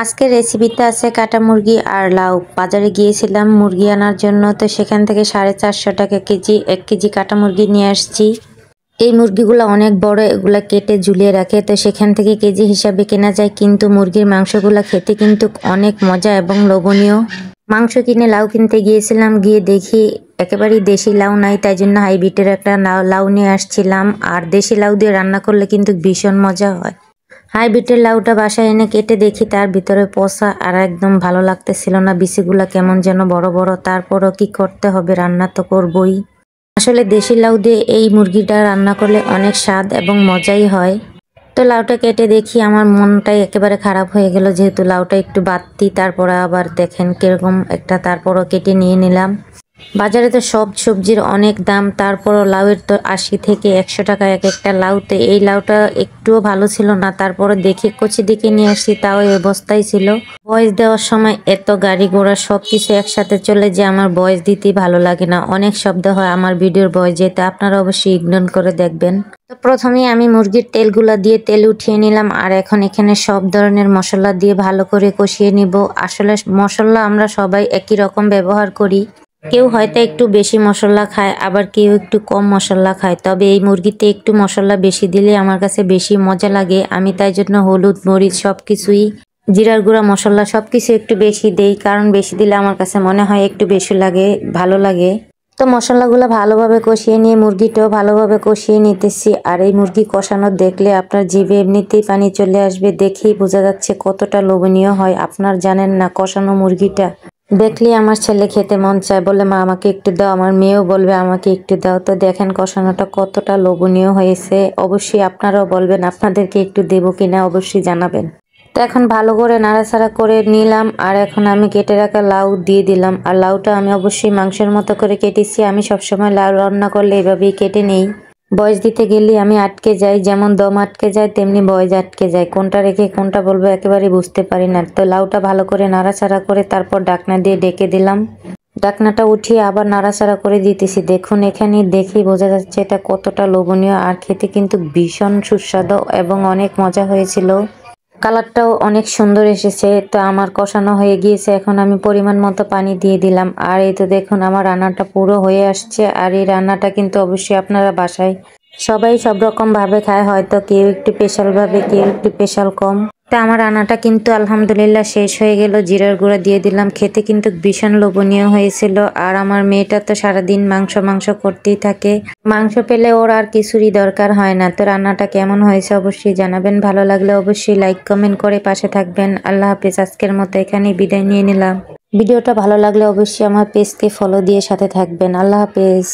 আজকের রেসিপিতে আছে কাটা মুরগি আর লাউ। বাজারে গিয়েছিলাম মুরগি আনার জন্য, তো সেখান থেকে 450 টাকা কেজি 1 কেজি কাটা মুরগি নিয়ে আসছি। এই মুরগিগুলো অনেক বড়, এগুলা কেটে ঝুলিয়ে রাখে, তো সেখান থেকে কেজি হিসাবে কেনা যায়। কিন্তু মুরগির মাংসগুলা খেতে কিন্তু অনেক মজা এবং লোভনীয়। মাংস কিনে লাউ কিনতে গিয়েছিলাম, গিয়ে দেখি একেবারেই দেশি লাউ নাই, তাই জন্য হাইব্রিডের একটা লাউ নিয়ে আসছিলাম। আর দেশি লাউ দিয়ে রান্না করলে কিন্তু ভীষণ মজা হয়। হাইব্রিডের লাউটা বাসায় এনে কেটে দেখি তার ভিতরে পচা, আর একদম ভালো লাগতেছিল না, বিচিগুলা কেমন যেন বড় বড়। তারপরও কি করতে হবে, রান্না তো করবই। আসলে দেশি লাউ দিয়ে এই মুরগিটা রান্না করলে অনেক স্বাদ এবং মজাই হয়। তো লাউটা কেটে দেখি আমার মনটাই একেবারে খারাপ হয়ে গেল, যেহেতু লাউটা একটু বাড়তি। তারপরে আবার দেখেন কিরকম একটা, তারপরও কেটে নিয়ে নিলাম। বাজারে তো সব সবজির অনেক দাম, তারপরও লাউয়ের তো 80 থেকে 100 টাকা এক একটা লাউতে। এই লাউটা একটুও ভালো ছিল না, তারপরে দেখে কচি দিকে নিয়ে আসছি, তাও এই অবস্থায় ছিল। ভয়েস দেওয়ার সময় এত গাড়ি ঘোড়া সবকিছু একসাথে চলে যে আমার ভয়েস দিতেই ভালো লাগে না, অনেক শব্দ হয় আমার ভিডিওর ভয়েস যেতে, আপনারা অবশ্যই ইগনোর করে দেখবেন। তো প্রথমেই আমি মুরগির তেলগুলা দিয়ে তেল উঠিয়ে নিলাম, আর এখন এখানে সব ধরনের মশলা দিয়ে ভালো করে কষিয়ে নিব। আসলে মশলা আমরা সবাই একই রকম ব্যবহার করি, কেউ হয়তো একটু বেশি মশলা খায়, আবার কেউ একটু কম মশলা খায়। তবে এই মুরগিতে একটু মশলা বেশি দিলে আমার কাছে বেশি মজা লাগে। আমি তাই জন্য হলুদ মরিচ সবকিছুই, জিরার গুঁড়া মশলা সবকিছু একটু বেশি দেই, কারণ বেশি দিলে আমার কাছে মনে হয় একটু বেশি লাগে, ভালো লাগে। তো মশলাগুলো ভালোভাবে কষিয়ে নিয়ে মুরগিটাও ভালোভাবে কষিয়ে নিতেছি। আর এই মুরগি কষানো দেখলে আপনার জিভে এমনিতেই পানি চলে আসবে, দেখেই বোঝা যাচ্ছে কতটা লোভনীয় হয়। আপনার জানেন না, কষানো মুরগিটা দেখলে আমার ছেলে খেতে মন চায়, বলে মা আমাকে একটু দাও, আমার মেয়েও বলবে আমাকে একটু দাও। তো দেখেন কষানোটা কতটা লোভনীয় হয়েছে। অবশ্যই আপনারাও বলবেন আপনাদেরকে একটু দেবো কিনা, অবশ্যই জানাবেন। তো এখন ভালো করে নাড়াচাড়া করে নিলাম, আর এখন আমি কেটে রাখা লাউ দিয়ে দিলাম। আর লাউটা আমি অবশ্যই মাংসের মতো করে কেটেছি। আমি সবসময় লাউ রান্না করলে এভাবেই কেটে নেই। বয়স দিতে গেলে আমি আটকে যাই, যেমন দম আটকে যায় তেমনি বয়স আটকে যায়, কোনটা রেখে কোনটা বলবো একেবারে বুঝতে পারি না। তো লাউটা ভালো করে নাড়াচাড়া করে তারপর ঢাকনা দিয়ে ঢেকে দিলাম। ঢাকনাটা উঠিয়ে আবার নাড়াচাড়া করে দিতেছি। দেখুন এখানে দেখেই বোঝা যাচ্ছে এটা কতটা লোভনীয়, আর খেতে কিন্তু ভীষণ সুস্বাদু এবং অনেক মজা হয়েছিল। কালারটাও অনেক সুন্দর এসেছে। তো আমার কষানো হয়ে গিয়েছে, এখন আমি পরিমাণ মতো পানি দিয়ে দিলাম। আর এই তো দেখুন আমার রান্নাটা পুরো হয়ে আসছে। আর এই রান্নাটা কিন্তু অবশ্যই আপনারা বাসায় সবাই সব রকম ভাবে খায়, হয়তো কেউ একটু স্পেশাল ভাবে, কেউ একটু স্পেশাল কম। তো আমার রান্নাটা কিন্তু আলহামদুলিল্লাহ শেষ হয়ে গেল, জিরার গুঁড়া দিয়ে দিলাম। খেতে কিন্তু ভীষণ লোভনীয় হয়েছিল। আর আমার মেয়েটা তো সারাদিন মাংস মাংস করতেই থাকে, মাংস পেলে ওর আর কিছুরই দরকার হয় না। তো রান্নাটা কেমন হয়েছে অবশ্যই জানাবেন, ভালো লাগলে অবশ্যই লাইক কমেন্ট করে পাশে থাকবেন। আল্লাহ হাফেজ, আজকের মতো এখানেই বিদায় নিয়ে নিলাম। ভিডিওটা ভালো লাগলে অবশ্যই আমার পেজকে ফলো দিয়ে সাথে থাকবেন। আল্লাহ হাফেজ।